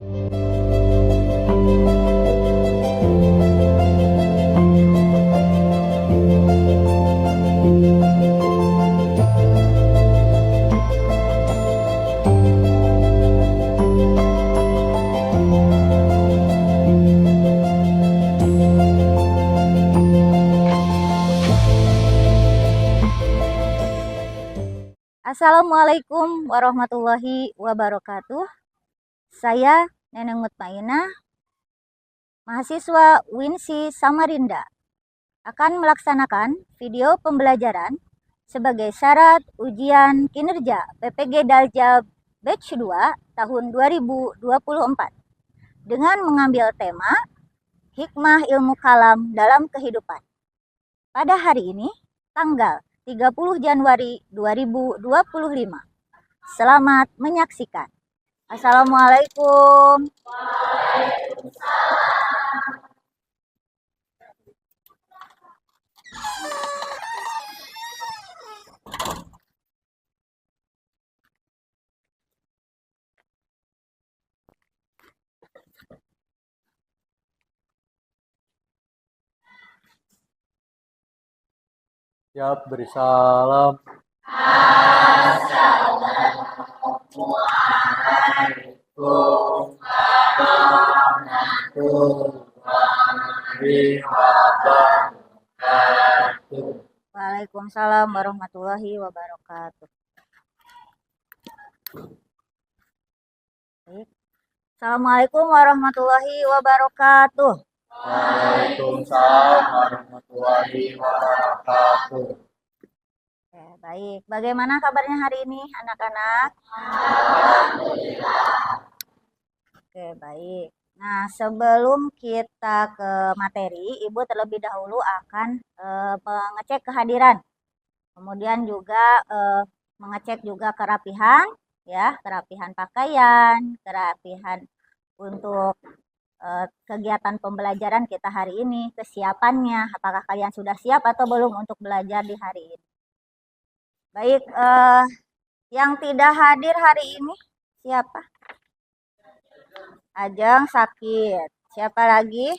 Assalamualaikum warahmatullahi wabarakatuh. Saya Neneng Mutmainah, mahasiswa Winsi Samarinda, akan melaksanakan video pembelajaran sebagai syarat ujian kinerja PPG Daljab Batch 2 tahun 2024 dengan mengambil tema Hikmah Ilmu Kalam dalam Kehidupan. Pada hari ini, tanggal 30 Januari 2025. Selamat menyaksikan. Assalamualaikum. Siap, beri salam. Assalamualaikum warahmatullahi wabarakatuh. Waalaikumsalam warahmatullahi wabarakatuh. Baik. Assalamualaikum warahmatullahi wabarakatuh. Waalaikumsalam warahmatullahi wabarakatuh. Oke, baik. Bagaimana kabarnya hari ini, anak-anak? Oke, baik. Nah, sebelum kita ke materi, Ibu terlebih dahulu akan mengecek kehadiran. Kemudian juga mengecek juga kerapihan, ya, kerapihan pakaian, kerapihan untuk kegiatan pembelajaran kita hari ini, kesiapannya, apakah kalian sudah siap atau belum untuk belajar di hari ini. Baik, yang tidak hadir hari ini siapa? Ajeng sakit. Siapa lagi?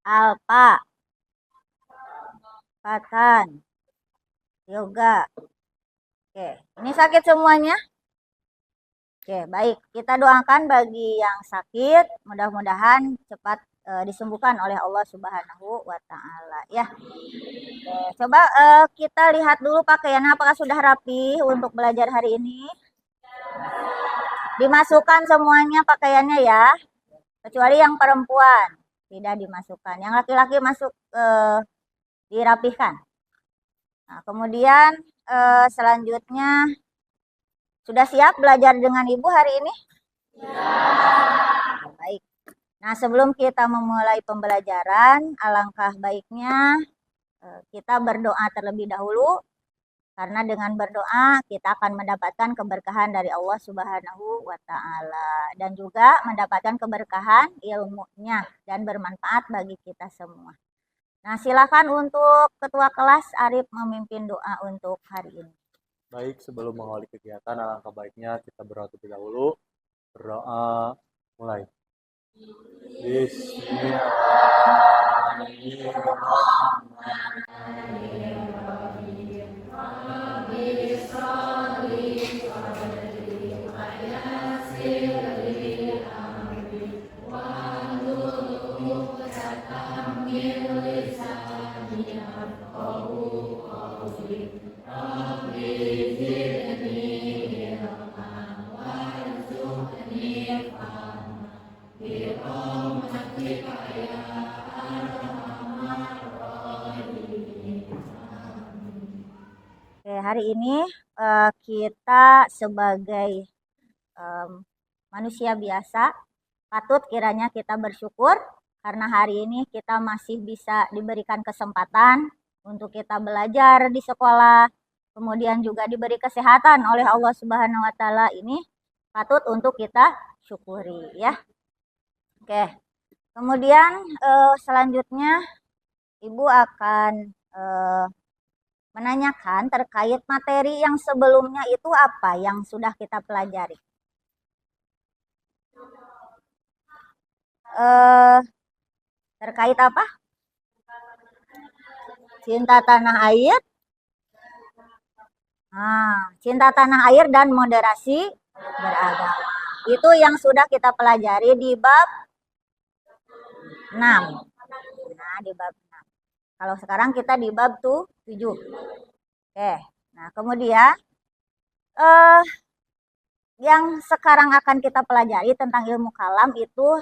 Alpa. Patan. Yoga. Oke, ini sakit semuanya? Oke, baik. Kita doakan bagi yang sakit, mudah-mudahan cepat disembuhkan oleh Allah Subhanahu wa Ta'ala, ya. Oke, coba kita lihat dulu pakaiannya apakah sudah rapi untuk belajar hari ini. Dimasukkan semuanya pakaiannya ya, kecuali yang perempuan tidak dimasukkan. Yang laki-laki masuk dirapihkan. Nah, kemudian selanjutnya, sudah siap belajar dengan Ibu hari ini? Ya. Baik. Nah, sebelum kita memulai pembelajaran, alangkah baiknya kita berdoa terlebih dahulu. Karena dengan berdoa kita akan mendapatkan keberkahan dari Allah Subhanahu wa Ta'ala. Dan juga mendapatkan keberkahan ilmunya dan bermanfaat bagi kita semua. Nah, silakan untuk Ketua Kelas Arif memimpin doa untuk hari ini. Baik, sebelum mengawali kegiatan, alangkah baiknya kita berdoa terlebih dahulu. Berdoa mulai. Oke, hari ini kita sebagai manusia biasa patut kiranya kita bersyukur karena hari ini kita masih bisa diberikan kesempatan untuk kita belajar di sekolah, kemudian juga diberi kesehatan oleh Allah Subhanahu wa Ta'ala. Ini patut untuk kita syukuri, ya. Oke. Kemudian selanjutnya Ibu akan menanyakan terkait materi yang sebelumnya itu apa yang sudah kita pelajari. eh, terkait apa? Cinta tanah air. Cinta tanah air dan moderasi beragama. Itu yang sudah kita pelajari di bab 6. Nah, di bab 6. Kalau sekarang kita di bab 7. Oke. Nah, kemudian eh yang sekarang akan kita pelajari tentang ilmu kalam itu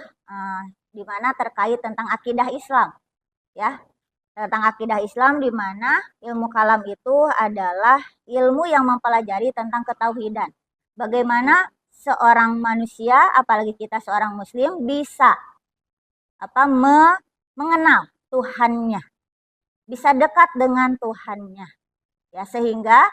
di mana terkait tentang akidah Islam, ya. Tentang akidah Islam di mana ilmu kalam itu adalah ilmu yang mempelajari tentang ketauhidan. Bagaimana seorang manusia, apalagi kita seorang muslim, bisa mengenal Tuhannya, bisa dekat dengan Tuhannya, ya, sehingga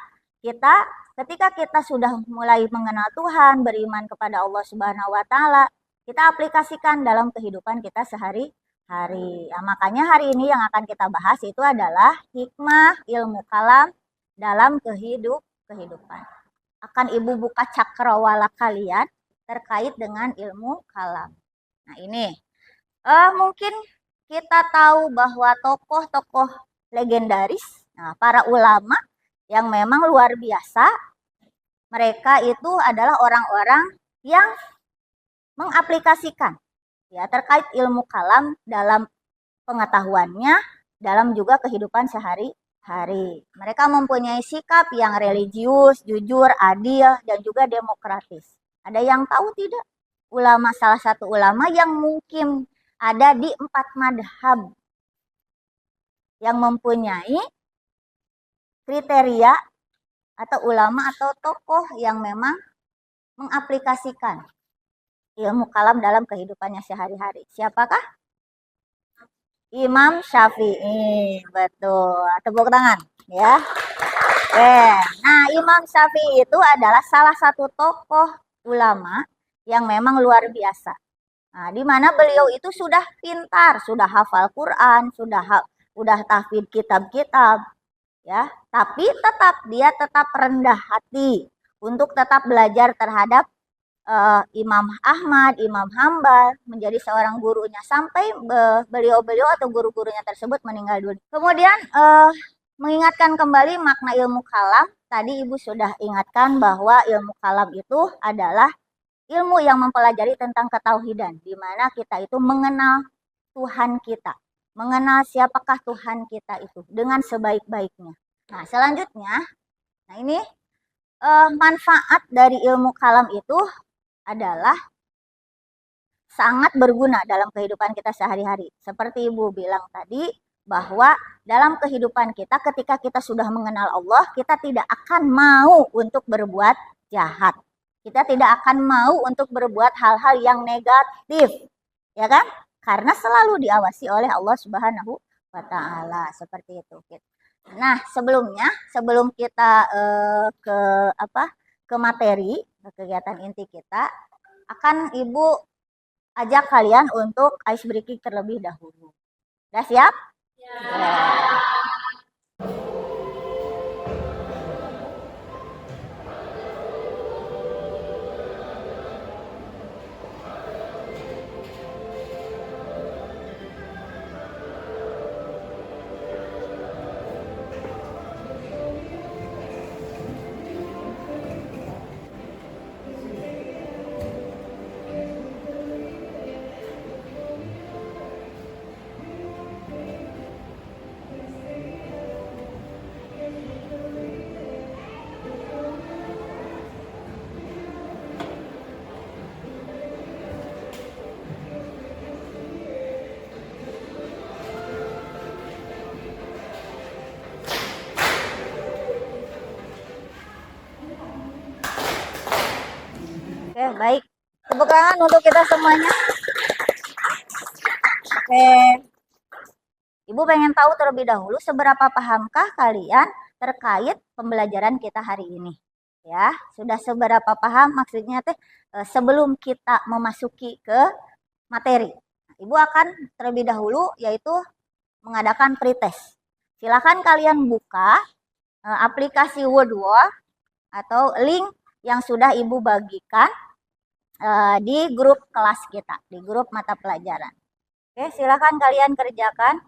ketika kita sudah mulai mengenal Tuhan, beriman kepada Allah Subhanahu wa taala, kita aplikasikan dalam kehidupan kita sehari-hari. Ya, makanya hari ini yang akan kita bahas itu adalah hikmah ilmu kalam dalam kehidupan. Akan Ibu buka cakrawala kalian terkait dengan ilmu kalam. Nah, ini mungkin kita tahu bahwa tokoh-tokoh legendaris, para ulama yang memang luar biasa, mereka itu adalah orang-orang yang mengaplikasikan, ya, terkait ilmu kalam dalam pengetahuannya, dalam juga kehidupan sehari-hari. Mereka mempunyai sikap yang religius, jujur, adil, dan juga demokratis. Ada yang tahu tidak? Salah satu ulama yang mungkin ada di 4 madhab yang mempunyai kriteria atau ulama atau tokoh yang memang mengaplikasikan ilmu kalam dalam kehidupannya sehari-hari. Siapakah? Imam Syafi'i. Betul. Tepuk tangan, ya. Nah, Imam Syafi'i itu adalah salah satu tokoh ulama yang memang luar biasa. Nah, di mana beliau itu sudah pintar, sudah hafal Quran, sudah tahfidz kitab-kitab, ya. Tapi dia tetap rendah hati untuk tetap belajar terhadap Imam Ahmad, Imam Hambal, menjadi seorang gurunya sampai beliau-beliau atau guru-gurunya tersebut meninggal dunia. Kemudian mengingatkan kembali makna ilmu kalam. Tadi Ibu sudah ingatkan bahwa ilmu kalam itu adalah ilmu yang mempelajari tentang ketauhidan, di mana kita itu mengenal Tuhan kita, mengenal siapakah Tuhan kita itu dengan sebaik-baiknya. Nah, selanjutnya, ini manfaat dari ilmu kalam itu adalah sangat berguna dalam kehidupan kita sehari-hari. Seperti Ibu bilang tadi, bahwa dalam kehidupan kita ketika kita sudah mengenal Allah, kita tidak akan mau untuk berbuat jahat. Kita tidak akan mau untuk berbuat hal-hal yang negatif, ya kan? Karena selalu diawasi oleh Allah Subhanahu wa taala, seperti itu. Nah, sebelum kita ke materi, ke kegiatan inti kita, akan Ibu ajak kalian untuk ice breaking terlebih dahulu. Udah siap? Ya. Oke, baik. Tepuk tangan untuk kita semuanya. Oke. Ibu pengen tahu terlebih dahulu seberapa pahamkah kalian terkait pembelajaran kita hari ini? Ya, sudah seberapa paham maksudnya sebelum kita memasuki ke materi. Ibu akan terlebih dahulu yaitu mengadakan pretest. Silakan kalian buka aplikasi Wordwall atau link yang sudah Ibu bagikan di grup kelas kita, di grup mata pelajaran. Oke, silakan kalian kerjakan.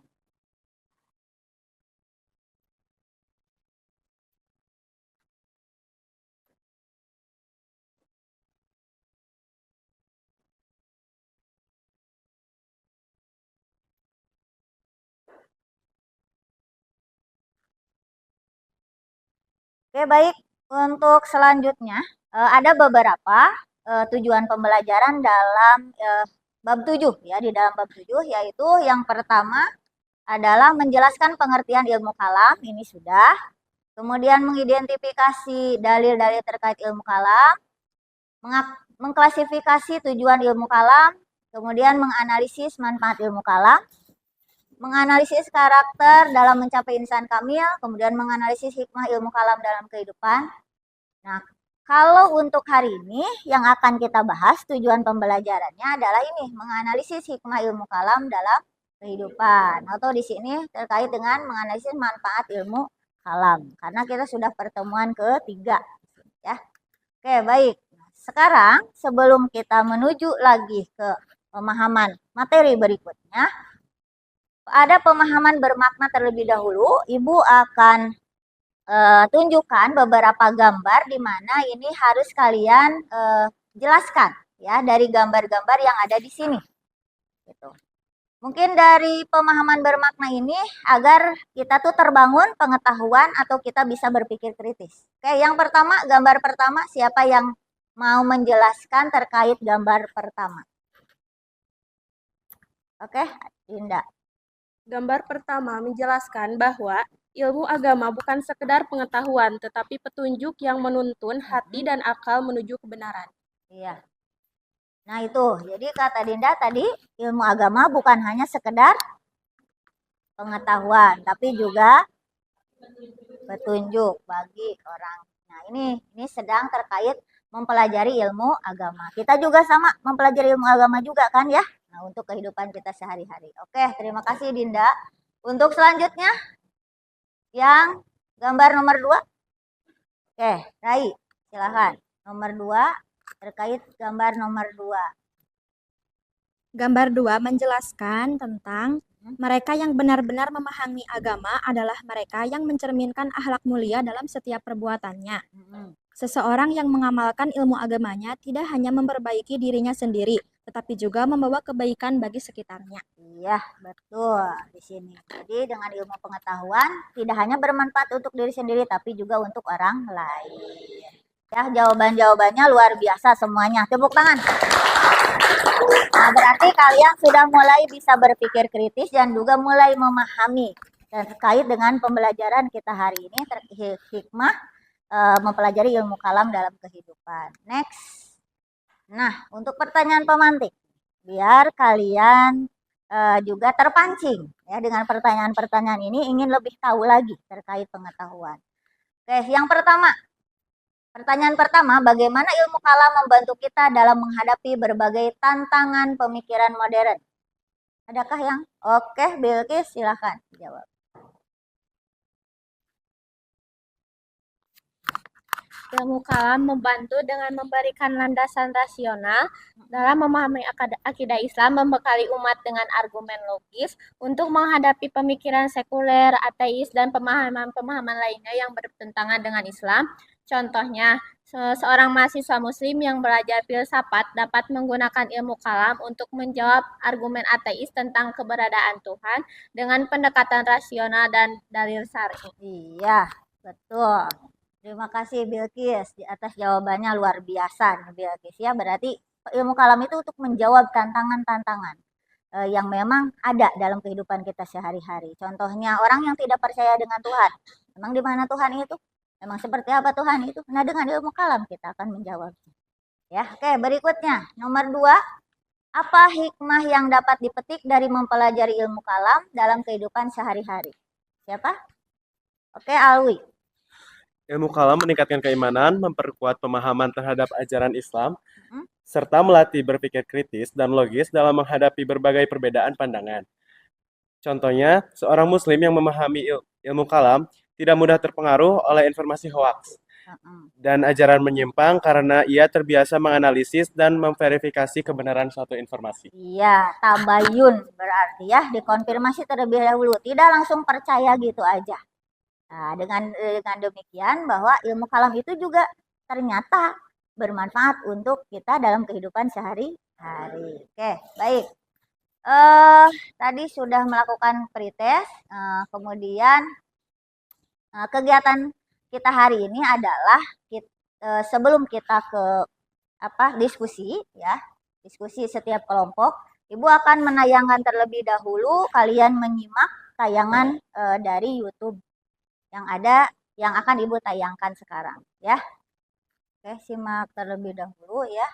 Oke, baik. Untuk selanjutnya, ada beberapa tujuan pembelajaran dalam bab 7 ya, di dalam bab 7 yaitu yang pertama adalah menjelaskan pengertian ilmu kalam, ini sudah. Kemudian mengidentifikasi dalil-dalil terkait ilmu kalam, mengklasifikasi tujuan ilmu kalam, kemudian menganalisis manfaat ilmu kalam, menganalisis karakter dalam mencapai insan kamil, kemudian menganalisis hikmah ilmu kalam dalam kehidupan. Nah, kalau untuk hari ini yang akan kita bahas tujuan pembelajarannya adalah ini, menganalisis hikmah ilmu kalam dalam kehidupan. Atau di sini terkait dengan menganalisis manfaat ilmu kalam. Karena kita sudah pertemuan ketiga. Ya. Oke, baik. Sekarang sebelum kita menuju lagi ke pemahaman materi berikutnya, ada pemahaman bermakna terlebih dahulu. Ibu akan tunjukkan beberapa gambar di mana ini harus kalian jelaskan ya dari gambar-gambar yang ada di sini. Gitu. Mungkin dari pemahaman bermakna ini agar kita tuh terbangun pengetahuan atau kita bisa berpikir kritis. Oke, yang pertama, gambar pertama, siapa yang mau menjelaskan terkait gambar pertama? Oke, Dinda. Gambar pertama menjelaskan bahwa ilmu agama bukan sekedar pengetahuan, tetapi petunjuk yang menuntun hati dan akal menuju kebenaran. Iya. Nah itu, jadi kata Dinda tadi, ilmu agama bukan hanya sekedar pengetahuan, tapi juga petunjuk bagi orang. Nah ini sedang terkait mempelajari ilmu agama. Kita juga sama mempelajari ilmu agama juga kan ya? Nah untuk kehidupan kita sehari-hari. Oke, terima kasih Dinda. Untuk selanjutnya, yang gambar nomor 2. Oke, Rai, silahkan. Nomor 2, terkait gambar nomor 2. Gambar 2 menjelaskan tentang mereka yang benar-benar memahami agama adalah mereka yang mencerminkan akhlak mulia dalam setiap perbuatannya. Seseorang yang mengamalkan ilmu agamanya tidak hanya memperbaiki dirinya sendiri, tetapi juga membawa kebaikan bagi sekitarnya. Iya, betul di sini. Jadi dengan ilmu pengetahuan tidak hanya bermanfaat untuk diri sendiri, tapi juga untuk orang lain. Ya, jawaban-jawabannya luar biasa semuanya. Tepuk tangan. Nah, berarti kalian sudah mulai bisa berpikir kritis dan juga mulai memahami terkait dengan pembelajaran kita hari ini terkait hikmah mempelajari ilmu kalam dalam kehidupan. Next. Nah, untuk pertanyaan pemantik, biar kalian juga terpancing ya dengan pertanyaan-pertanyaan ini ingin lebih tahu lagi terkait pengetahuan. Oke, yang pertama. Pertanyaan pertama, bagaimana ilmu kalam membantu kita dalam menghadapi berbagai tantangan pemikiran modern? Adakah yang? Oke, Bilqis silahkan jawab. Ilmu kalam membantu dengan memberikan landasan rasional dalam memahami akidah Islam, membekali umat dengan argumen logis untuk menghadapi pemikiran sekuler, ateis, dan pemahaman-pemahaman lainnya yang bertentangan dengan Islam. Contohnya, seorang mahasiswa muslim yang belajar filsafat dapat menggunakan ilmu kalam untuk menjawab argumen ateis tentang keberadaan Tuhan dengan pendekatan rasional dan dalil syar'i. Iya, betul. Terima kasih Bilqis di atas jawabannya luar biasa nih Bilqis ya. Berarti ilmu kalam itu untuk menjawab tantangan-tantangan yang memang ada dalam kehidupan kita sehari-hari. Contohnya orang yang tidak percaya dengan Tuhan. Memang di mana Tuhan itu? Memang seperti apa Tuhan itu? Nah dengan ilmu kalam kita akan menjawabnya. Ya, oke berikutnya nomor 2. Apa hikmah yang dapat dipetik dari mempelajari ilmu kalam dalam kehidupan sehari-hari? Siapa? Oke, Alwi. Ilmu kalam meningkatkan keimanan, memperkuat pemahaman terhadap ajaran Islam, serta melatih berpikir kritis dan logis dalam menghadapi berbagai perbedaan pandangan. Contohnya, seorang muslim yang memahami ilmu kalam tidak mudah terpengaruh oleh informasi hoaks dan ajaran menyimpang karena ia terbiasa menganalisis dan memverifikasi kebenaran suatu informasi. Iya, tabayun berarti ya dikonfirmasi terlebih dahulu, tidak langsung percaya gitu aja. Nah, dengan demikian bahwa ilmu kalam itu juga ternyata bermanfaat untuk kita dalam kehidupan sehari-hari. Oke, baik. Tadi sudah melakukan pretest, kemudian kegiatan kita hari ini adalah sebelum kita ke diskusi ya, diskusi setiap kelompok, Ibu akan menayangkan terlebih dahulu, kalian menyimak tayangan dari YouTube yang akan Ibu tayangkan sekarang ya. Oke, simak terlebih dahulu ya.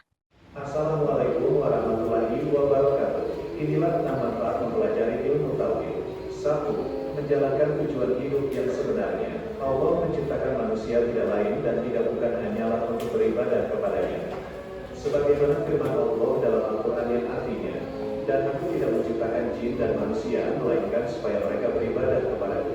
Assalamualaikum warahmatullahi wabarakatuh. Inilah 6 manfaat mempelajari ilmu tauhid. 1. Menjalankan tujuan hidup yang sebenarnya. Allah menciptakan manusia tidak lain dan tidak bukan hanyalah untuk beribadah kepadanya. Sebagaimana firman Allah dalam Al-Quran yang artinya, dan aku tidak menciptakan jin dan manusia, melainkan supaya mereka beribadah kepadaku.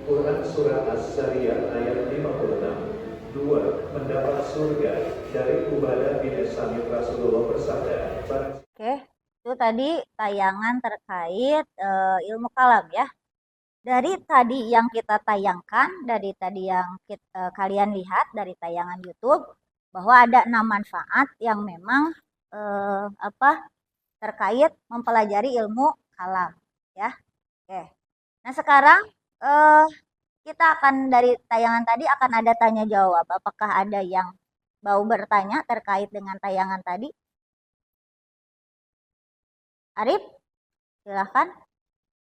Quran Surah As-Sariyat ayat 56. 2. Mendapat surga. Dari Ubadah bin Samit Rasulullah bersabda. Oke, itu tadi tayangan terkait ilmu kalam ya. Dari tadi yang kita tayangkan, dari tadi yang kalian lihat dari tayangan YouTube, bahwa ada 6 manfaat yang memang terkait mempelajari ilmu kalam ya. Oke. Nah, sekarang kita akan dari tayangan tadi akan ada tanya jawab. Apakah ada yang mau bertanya terkait dengan tayangan tadi? Arif, silahkan.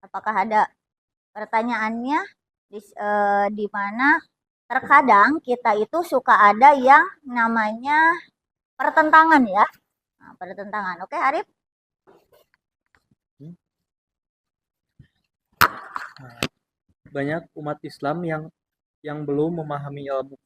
Apakah ada pertanyaannya di mana terkadang kita itu suka ada yang namanya pertentangan ya. Nah, pertentangan. Oke, Arif? Banyak umat Islam yang belum memahami ilmu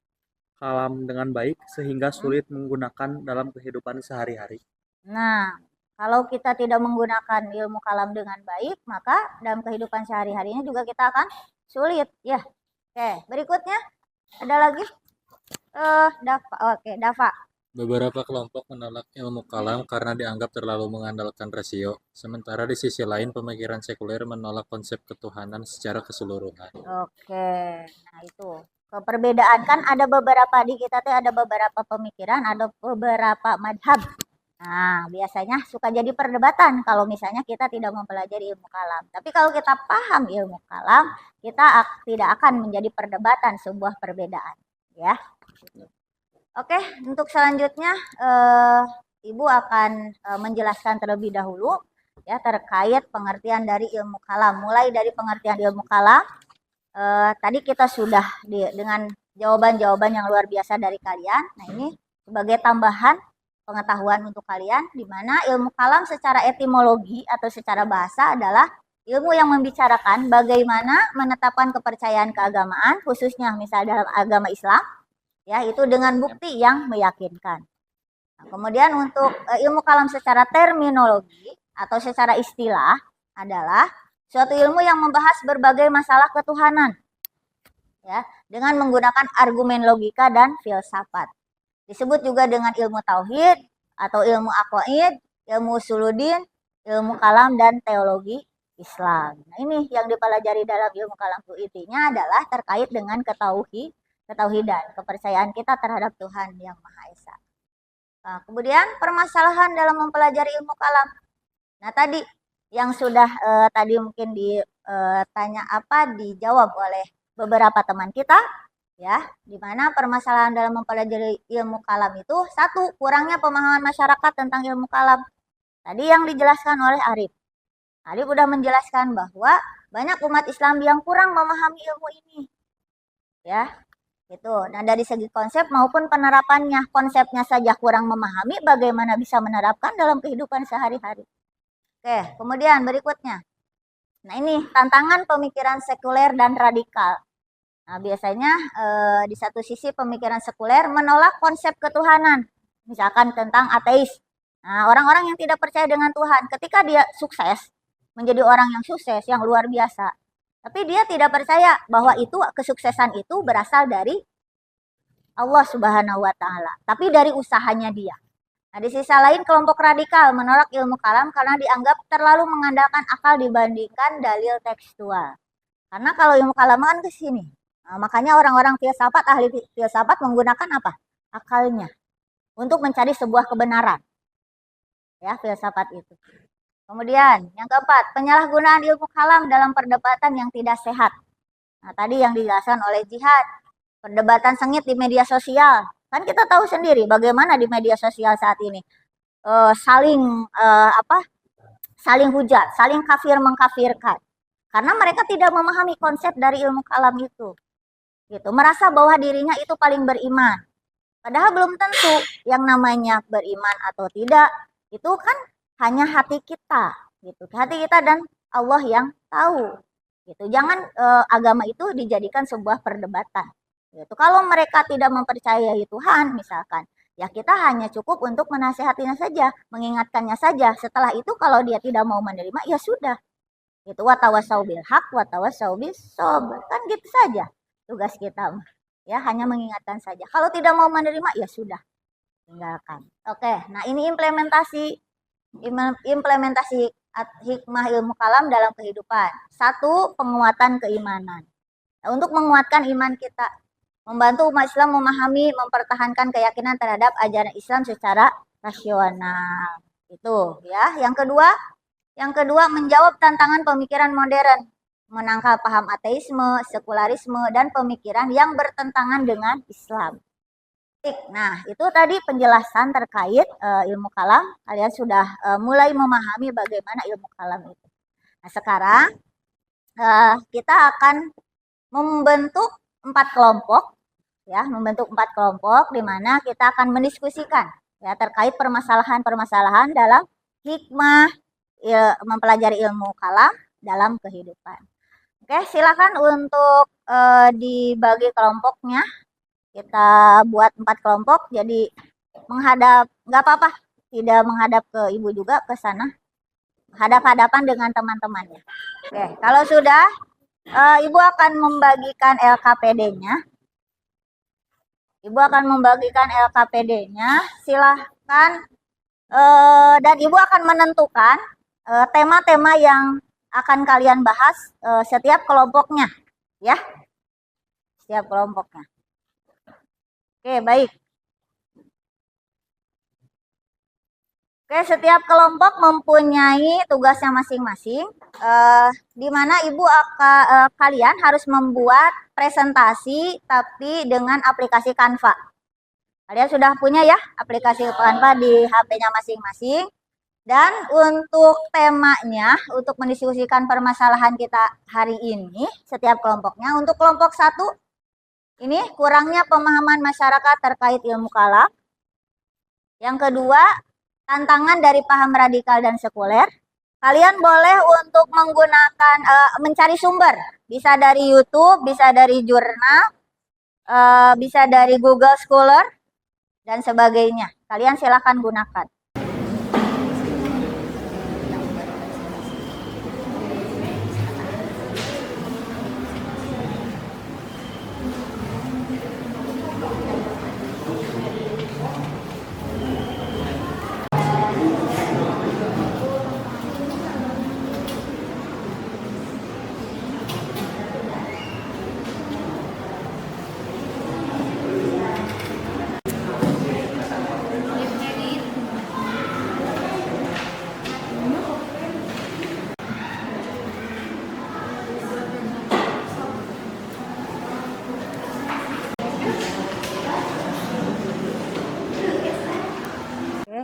kalam dengan baik sehingga sulit menggunakan dalam kehidupan sehari-hari. Nah, kalau kita tidak menggunakan ilmu kalam dengan baik, maka dalam kehidupan sehari-harinya juga kita akan sulit ya. Oke, berikutnya ada lagi Dafa. Oke, Dafa. Beberapa kelompok menolak ilmu kalam karena dianggap terlalu mengandalkan rasio, sementara di sisi lain pemikiran sekuler menolak konsep ketuhanan secara keseluruhan. Oke, nah itu perbedaan kan ada beberapa di kita tuh ada beberapa pemikiran, ada beberapa madhab. Nah, biasanya suka jadi perdebatan kalau misalnya kita tidak mempelajari ilmu kalam. Tapi kalau kita paham ilmu kalam, kita tidak akan menjadi perdebatan sebuah perbedaan, ya. Oke, untuk selanjutnya Ibu akan menjelaskan terlebih dahulu ya terkait pengertian dari ilmu kalam. Mulai dari pengertian ilmu kalam, tadi kita sudah dengan jawaban-jawaban yang luar biasa dari kalian. Nah, ini sebagai tambahan pengetahuan untuk kalian, di mana ilmu kalam secara etimologi atau secara bahasa adalah ilmu yang membicarakan bagaimana menetapkan kepercayaan keagamaan, khususnya misalnya dalam agama Islam, ya itu dengan bukti yang meyakinkan. Nah, kemudian untuk ilmu kalam secara terminologi atau secara istilah adalah suatu ilmu yang membahas berbagai masalah ketuhanan, ya dengan menggunakan argumen logika dan filsafat. Disebut juga dengan ilmu tauhid atau ilmu aqaid, ilmu usuluddin, ilmu kalam dan teologi Islam. Nah, ini yang dipelajari dalam ilmu kalam itu intinya adalah terkait dengan ketauhidan, kepercayaan kita terhadap Tuhan yang Maha Esa. Nah, kemudian permasalahan dalam mempelajari ilmu kalam. Nah, tadi yang sudah tadi mungkin dijawab oleh beberapa teman kita, ya, di mana permasalahan dalam mempelajari ilmu kalam itu satu, kurangnya pemahaman masyarakat tentang ilmu kalam. Tadi yang dijelaskan oleh Arif. Arif sudah menjelaskan bahwa banyak umat Islam yang kurang memahami ilmu ini. Ya, itu. Nah, dari segi konsep maupun penerapannya, konsepnya saja kurang memahami, bagaimana bisa menerapkan dalam kehidupan sehari-hari. Oke, kemudian berikutnya. Nah, ini tantangan pemikiran sekuler dan radikal. Nah, biasanya di satu sisi pemikiran sekuler menolak konsep ketuhanan, misalkan tentang ateis. Nah, orang-orang yang tidak percaya dengan Tuhan, ketika dia sukses, menjadi orang yang sukses, yang luar biasa, tapi dia tidak percaya bahwa itu kesuksesan itu berasal dari Allah Subhanahu wa taala, tapi dari usahanya dia. Nah, di sisi lain kelompok radikal menolak ilmu kalam karena dianggap terlalu mengandalkan akal dibandingkan dalil tekstual. Karena kalau ilmu kalam kan ke sini. Nah, makanya orang-orang filsafat, ahli filsafat menggunakan apa? Akalnya untuk mencari sebuah kebenaran. Ya, filsafat itu. Kemudian, yang keempat, penyalahgunaan ilmu kalam dalam perdebatan yang tidak sehat. Nah, tadi yang dijelaskan oleh Jihad, perdebatan sengit di media sosial. Kan kita tahu sendiri bagaimana di media sosial saat ini saling hujat, saling kafir mengkafirkan. Karena mereka tidak memahami konsep dari ilmu kalam itu. Gitu, merasa bahwa dirinya itu paling beriman. Padahal belum tentu yang namanya beriman atau tidak itu kan hanya hati kita, gitu. Hati kita dan Allah yang tahu. Gitu. Jangan agama itu dijadikan sebuah perdebatan. Gitu. Kalau mereka tidak mempercayai Tuhan misalkan, ya kita hanya cukup untuk menasihatinya saja, mengingatkannya saja. Setelah itu kalau dia tidak mau menerima, ya sudah. Itu watawasau bil haq, watawasau bis sabr. Kan gitu saja tugas kita. Ya, hanya mengingatkan saja. Kalau tidak mau menerima, ya sudah. Tinggalkan. Oke, nah ini implementasi hikmah ilmu kalam dalam kehidupan. 1, penguatan keimanan. Nah, untuk menguatkan iman kita, membantu umat Islam memahami, mempertahankan keyakinan terhadap ajaran Islam secara rasional. Itu ya. Yang kedua menjawab tantangan pemikiran modern, menangkal paham ateisme, sekularisme, dan pemikiran yang bertentangan dengan Islam. Nah, itu tadi penjelasan terkait ilmu kalam. Kalian sudah mulai memahami bagaimana ilmu kalam itu. Nah, sekarang kita akan membentuk 4 kelompok, ya, di mana kita akan mendiskusikan ya terkait permasalahan-permasalahan dalam hikmah mempelajari ilmu kalam dalam kehidupan. Oke, silakan untuk dibagi kelompoknya. Kita buat 4 kelompok, jadi menghadap, nggak apa-apa, tidak menghadap ke ibu juga, ke sana, hadap-hadapan dengan teman-temannya. Oke, kalau sudah, ibu akan membagikan LKPD-nya. Silahkan, dan ibu akan menentukan tema-tema yang akan kalian bahas setiap kelompoknya, ya, setiap kelompoknya. Oke, baik. Oke, setiap kelompok mempunyai tugasnya masing-masing, di mana ibu kalian harus membuat presentasi tapi dengan aplikasi Canva. Kalian sudah punya ya aplikasi Canva di HP-nya masing-masing. Dan untuk temanya, untuk mendiskusikan permasalahan kita hari ini, setiap kelompoknya, untuk kelompok 1, ini kurangnya pemahaman masyarakat terkait ilmu kalam. Yang kedua, tantangan dari paham radikal dan sekuler. Kalian boleh untuk menggunakan, mencari sumber. Bisa dari YouTube, bisa dari jurnal, bisa dari Google Scholar, dan sebagainya. Kalian silakan gunakan.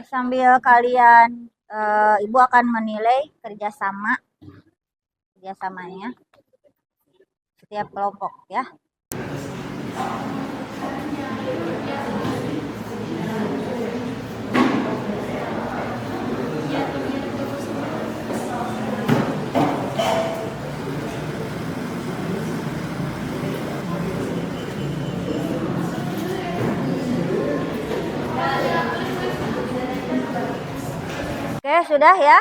Sambil kalian, ibu akan menilai kerjasamanya setiap kelompok ya. Oke, sudah ya.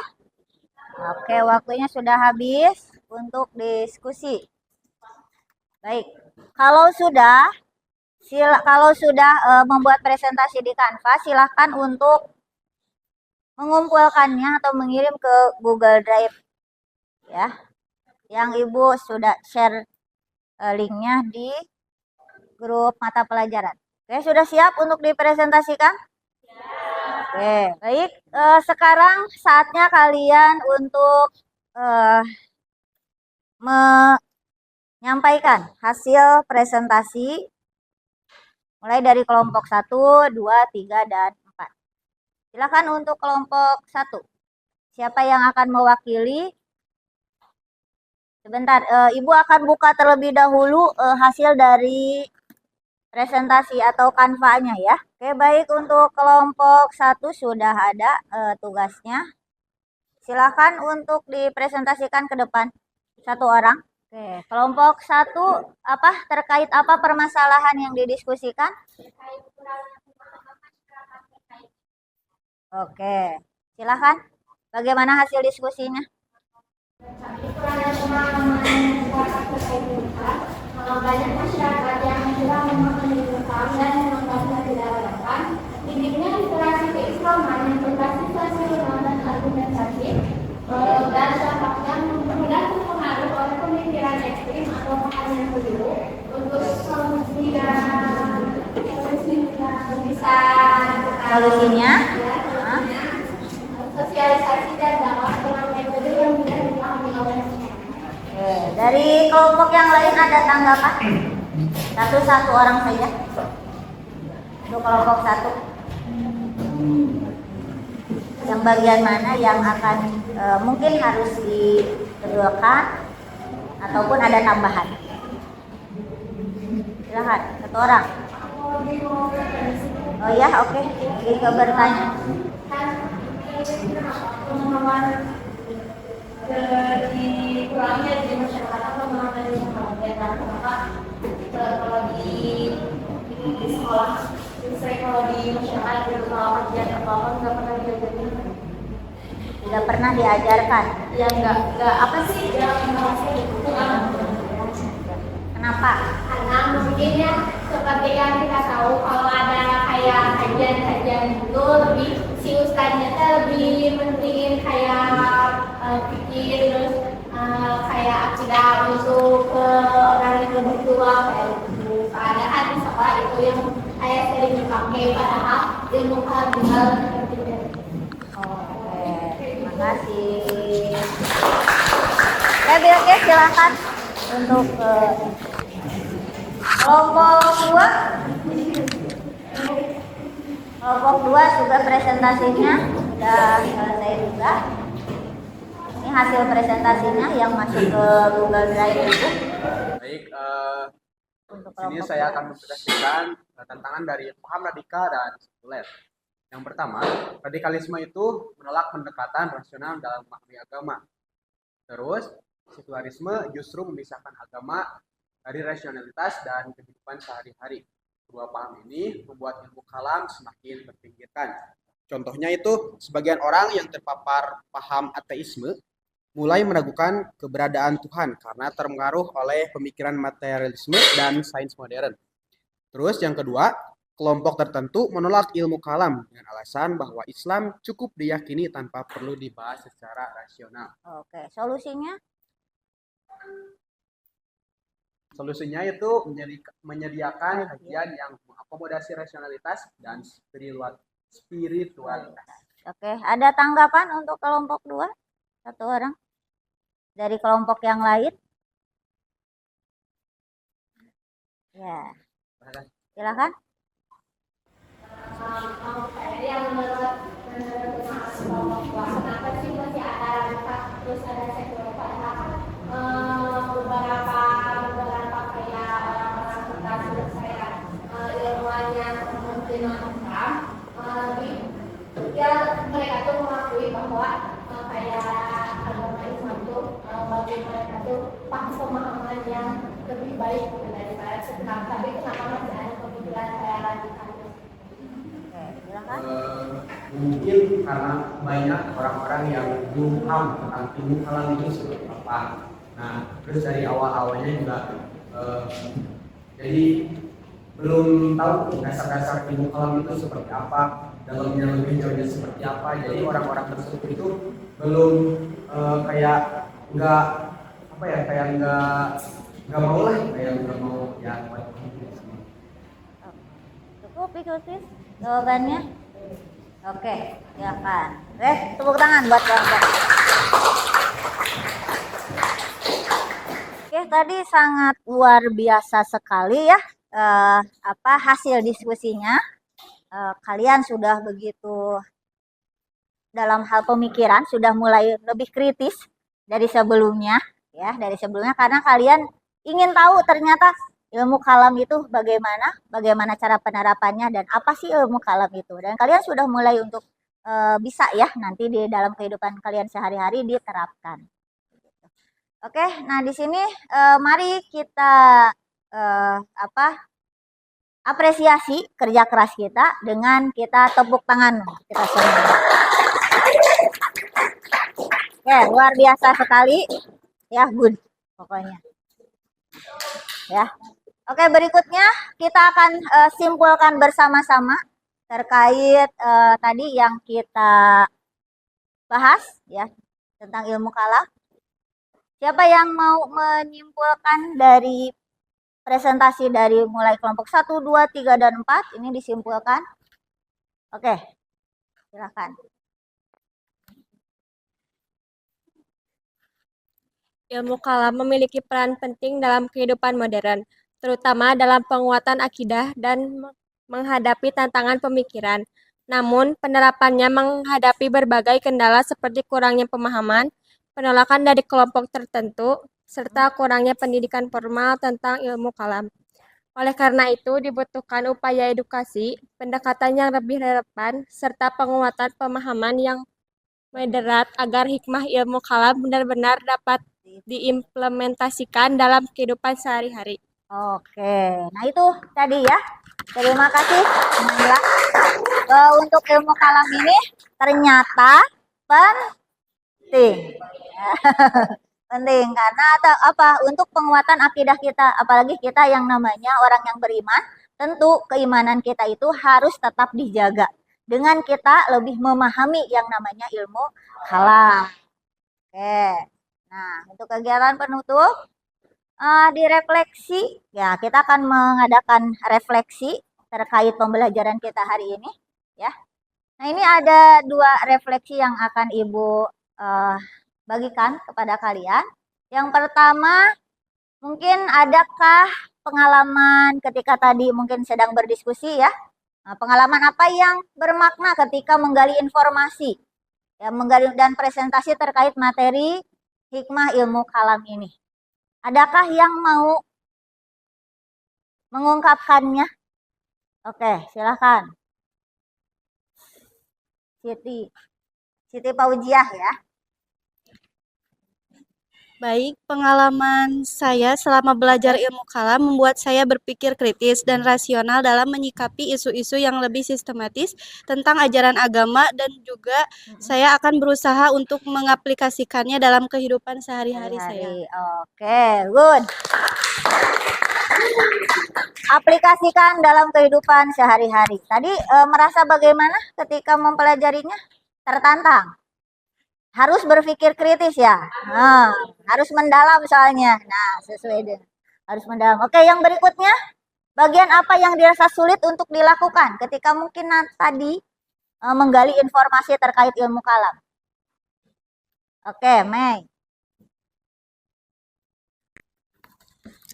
Oke, waktunya sudah habis untuk diskusi. Baik, kalau sudah, Kalau sudah membuat presentasi di Canva, silahkan untuk mengumpulkannya atau mengirim ke Google Drive ya, yang Ibu sudah share linknya di grup mata pelajaran. Oke, sudah siap untuk dipresentasikan? Oke, baik. Sekarang saatnya kalian untuk menyampaikan hasil presentasi mulai dari kelompok 1, 2, 3, dan 4. Silakan untuk kelompok 1. Siapa yang akan mewakili? Sebentar, Ibu akan buka terlebih dahulu hasil dari presentasi atau kanvanya ya. Oke, baik, untuk kelompok 1 sudah ada tugasnya. Silakan untuk dipresentasikan ke depan satu orang. Oke, kelompok 1 terkait apa permasalahan yang didiskusikan? Oke, silakan. Bagaimana hasil diskusinya? Banyak masyarakat yang kurang memahami Islam dan menganggapnya tidak relevan. Minimnya literasi keislaman yang berbasis rasional dan argumentatif dan dampaknya mudah terpengaruh oleh pemikiran ekstrim atau paham yang keliru. Untuk solusinya sosialisasi dan dakwah dengan metode yang mudah dipahami oleh masyarakat. Dari kelompok yang lain ada tanggapan? Satu orang saja. Untuk kelompok 1. Yang bagian mana yang akan mungkin harus dikeduakan ataupun ada tambahan? Silakan, satu orang. Oh ya, oke. Kita bertanya. Dikurangnya di masyarakat atau mengalami pembelajaran kalau di sekolah, misalnya kalau di masyarakat itu kalau kajian apa nggak pernah diajarkan. Tidak pernah diajarkan. Ya nggak apa sih dalam bahasa itu? Kenapa? Karena mungkin ya seperti yang kita tahu kalau ada kayak kajian-kajian itu lebih si ustadznya lebih pentingin kayak pikir terus kayak akidah untuk orang yang lebih tua kayak gitu. Padahal di sekolah itu yang kayak sering dipakai padahal ilmu kardinal seperti itu. Oke, terima kasih. Oke, silakan untuk kelompok 2. Kelompok 2 juga presentasinya sudah selesai juga. Ini hasil presentasinya yang masuk ke Google Drive itu. Baik, Untuk sini kelompok saya 2. akan mempresentasikan tantangan dari paham radikal dan sekuler. Yang pertama, radikalisme itu menolak pendekatan rasional dalam memahami agama. Terus, sekularisme justru memisahkan agama dari rasionalitas dan kehidupan sehari-hari. Kedua paham ini membuat ilmu kalam semakin terpinggirkan. Contohnya itu, sebagian orang yang terpapar paham ateisme mulai meragukan keberadaan Tuhan karena terpengaruh oleh pemikiran materialisme dan sains modern. Terus yang kedua, kelompok tertentu menolak ilmu kalam dengan alasan bahwa Islam cukup diyakini tanpa perlu dibahas secara rasional. Oke, solusinya? Solusinya itu menyediakan kajian yang mengakomodasi rasionalitas dan spiritualitas. Oke, ada tanggapan untuk kelompok 2? Satu orang. Dari kelompok yang lain? Ya. Silakan. Yang menurut kenapa sih masih ada radikal terus ada sekuler padahal beberapa kayak orang-orang kita sudah saya ilmuannya mungkin Islam ya mereka tuh mengakui bahwa kayak agama Islam tuh bagi mereka tuh pemahaman yang lebih baik daripada sekarang. Tapi kenapa masih ada pemikiran kayak radikal? Mungkin karena banyak orang-orang yang belum paham tentang ilmu kalam itu seperti apa. Nah, terus dari awal-awalnya juga jadi belum tahu dasar-dasar ilmu kalam itu seperti apa, dalamnya lebih jauhnya seperti apa. Jadi orang-orang tersebut itu belum kayak nggak apa ya, kayak nggak mau lah, kayak nggak mau ya. Cukup ikutis jawabannya. Oke, silakan. Tepuk tangan buat Bang. Oke, tadi sangat luar biasa sekali ya hasil diskusinya. Kalian sudah begitu dalam hal pemikiran sudah mulai lebih kritis dari sebelumnya ya, karena kalian ingin tahu ternyata ilmu kalam itu bagaimana cara penerapannya dan apa sih ilmu kalam itu. Dan kalian sudah mulai untuk bisa ya nanti di dalam kehidupan kalian sehari-hari diterapkan. Oke, nah di sini mari kita apresiasi kerja keras kita dengan kita tepuk tangan kita semua. Oke, luar biasa sekali ya, good pokoknya. Ya. Oke, berikutnya kita akan simpulkan bersama-sama terkait tadi yang kita bahas ya tentang ilmu kalam. Siapa yang mau menyimpulkan dari presentasi dari mulai kelompok 1, 2, 3, dan 4 ini disimpulkan? Oke, silakan. Ilmu kalam memiliki peran penting dalam kehidupan modern, terutama dalam penguatan akidah dan menghadapi tantangan pemikiran. Namun, penerapannya menghadapi berbagai kendala seperti kurangnya pemahaman, penolakan dari kelompok tertentu, serta kurangnya pendidikan formal tentang ilmu kalam. Oleh karena itu, dibutuhkan upaya edukasi, pendekatan yang lebih relevan, serta penguatan pemahaman yang moderat agar hikmah ilmu kalam benar-benar dapat diimplementasikan dalam kehidupan sehari-hari. Oke, nah itu tadi ya. Terima kasih Mila. Untuk ilmu kalam ini ternyata penting. Penting karena untuk penguatan akidah kita, apalagi kita yang namanya orang yang beriman, tentu keimanan kita itu harus tetap dijaga dengan kita lebih memahami yang namanya ilmu kalam. Oke. Nah, untuk kegiatan penutup direfleksi ya, kita akan mengadakan refleksi terkait pembelajaran kita hari ini ya. Nah, ini ada 2 refleksi yang akan Ibu bagikan kepada kalian. Yang pertama, mungkin adakah pengalaman ketika tadi mungkin sedang berdiskusi ya, pengalaman apa yang bermakna ketika menggali informasi ya, menggali dan presentasi terkait materi hikmah ilmu kalam ini. Adakah yang mau mengungkapkannya? Oke, silakan. Siti Paujiah ya. Baik, pengalaman saya selama belajar ilmu kalam membuat saya berpikir kritis dan rasional dalam menyikapi isu-isu yang lebih sistematis tentang ajaran agama, dan juga saya akan berusaha untuk mengaplikasikannya dalam kehidupan sehari-hari saya. Oke, good. Aplikasikan dalam kehidupan sehari-hari. Tadi merasa bagaimana ketika mempelajarinya? Tertantang? Harus berpikir kritis ya. Nah, harus mendalam soalnya. Nah, sesuai dengan harus mendalam. Oke, yang berikutnya, bagian apa yang dirasa sulit untuk dilakukan ketika mungkin tadi menggali informasi terkait ilmu kalam? Oke, Mei.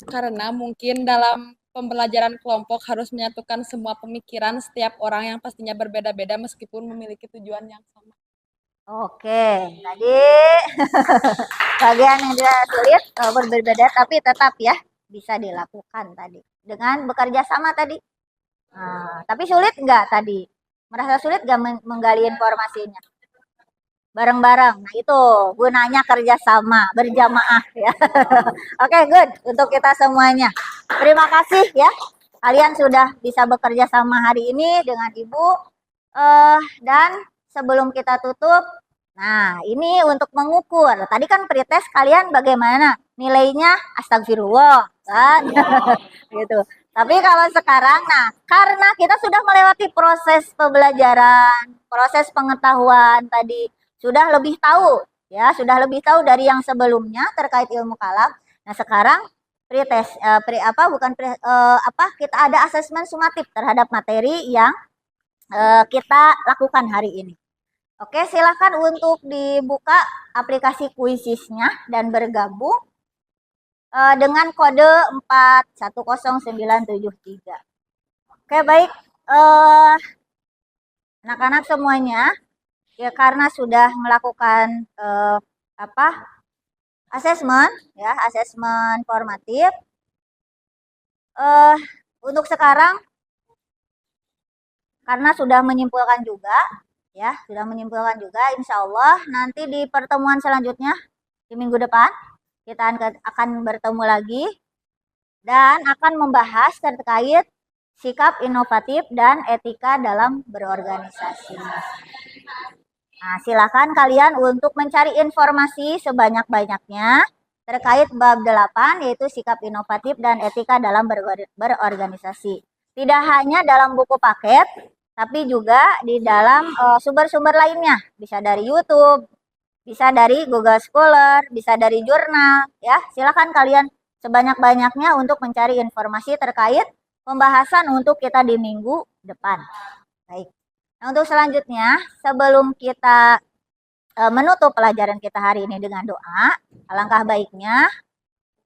Karena mungkin dalam pembelajaran kelompok harus menyatukan semua pemikiran setiap orang yang pastinya berbeda-beda meskipun memiliki tujuan yang sama. Oke, tadi bagian yang dirasa sulit berbeda tapi tetap ya bisa dilakukan tadi dengan bekerja sama tadi. Nah, tapi sulit nggak tadi? Merasa sulit nggak menggali informasinya? Bareng-bareng. Nah, itu gunanya kerjasama berjamaah ya. Oke, good untuk kita semuanya. Terima kasih ya. Kalian sudah bisa bekerja sama hari ini dengan Ibu. Dan sebelum kita tutup, nah ini untuk mengukur. Tadi kan pretest kalian bagaimana? Nilainya astagfirullah kan? Gitu. Tapi kalau sekarang, nah, karena kita sudah melewati proses pembelajaran, proses pengetahuan tadi, sudah lebih tahu, ya, sudah lebih tahu dari yang sebelumnya terkait ilmu kalam. Nah, sekarang pretest, kita ada asesmen sumatif terhadap materi yang kita lakukan hari ini. Oke, silahkan untuk dibuka aplikasi Quizizz-nya dan bergabung dengan kode 410973. Oke, baik. Anak-anak semuanya, ya karena sudah melakukan asesmen, ya, asesmen formatif. Untuk sekarang, karena sudah menyimpulkan juga, ya, sudah menyimpulkan juga, insya Allah nanti di pertemuan selanjutnya di minggu depan kita akan bertemu lagi dan akan membahas terkait sikap inovatif dan etika dalam berorganisasi. Nah, silakan kalian untuk mencari informasi sebanyak-banyaknya terkait bab 8, yaitu sikap inovatif dan etika dalam berorganisasi. Tidak hanya dalam buku paket, tapi juga di dalam sumber-sumber lainnya. Bisa dari YouTube, bisa dari Google Scholar, bisa dari jurnal, ya. Silakan kalian sebanyak-banyaknya untuk mencari informasi terkait pembahasan untuk kita di minggu depan. Baik. Nah, untuk selanjutnya, sebelum kita menutup pelajaran kita hari ini dengan doa, alangkah baiknya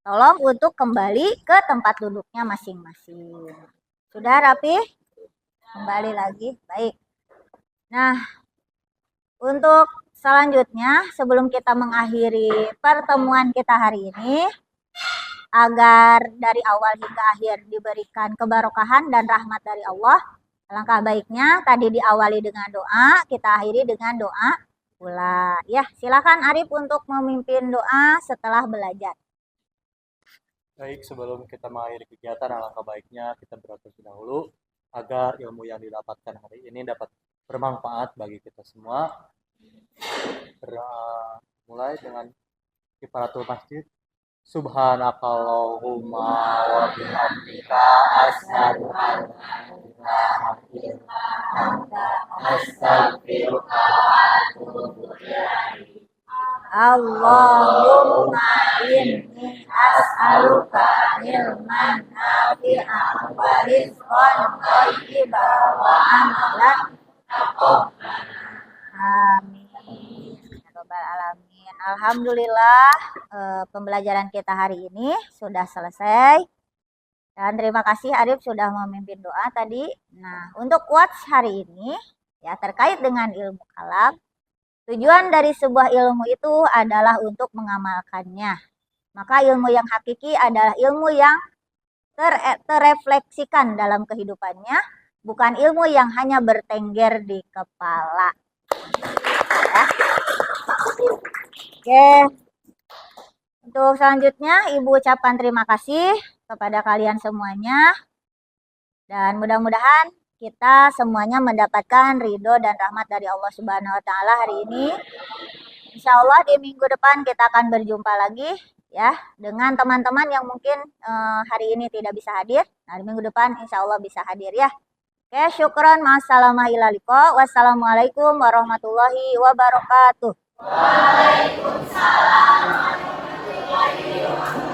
tolong untuk kembali ke tempat duduknya masing-masing. Sudah rapi? Kembali lagi. Baik. Nah, untuk selanjutnya, sebelum kita mengakhiri pertemuan kita hari ini, agar dari awal hingga akhir diberikan kebarokahan dan rahmat dari Allah, alangkah baiknya tadi diawali dengan doa, kita akhiri dengan doa pula. Ya, silakan Arif untuk memimpin doa setelah belajar. Baik, sebelum kita mengakhiri kegiatan, alangkah baiknya kita berdoa dahulu agar ilmu yang didapatkan hari ini dapat bermanfaat bagi kita semua. Mulai dengan kifaratul masjid. Subhanakallahumma wa bihamdika asyhadu an la ilaha illa anta astaghfiruka wa atubu ilaik. Allahumma inni as'aluka ilman nafi'an wa rizqan thayyiban wa amalan taqabbala. Amin. Ya rabbal alamin. Alhamdulillah, pembelajaran kita hari ini sudah selesai. Dan terima kasih Arif sudah memimpin doa tadi. Nah, untuk quotes hari ini ya terkait dengan ilmu kalam. Tujuan dari sebuah ilmu itu adalah untuk mengamalkannya. Maka ilmu yang hakiki adalah ilmu yang terrefleksikan dalam kehidupannya, bukan ilmu yang hanya bertengger di kepala. Ya. Oke. Untuk selanjutnya, Ibu ucapkan terima kasih kepada kalian semuanya. Dan mudah-mudahan kita semuanya mendapatkan ridho dan rahmat dari Allah Subhanahu wa Ta'ala hari ini. Insya Allah di minggu depan kita akan berjumpa lagi ya dengan teman-teman yang mungkin hari ini tidak bisa hadir. Nah, di minggu depan insya Allah bisa hadir ya. Oke, syukron. Wassalamualaikum warahmatullahi wabarakatuh. Waalaikumsalam warahmatullahi wabarakatuh.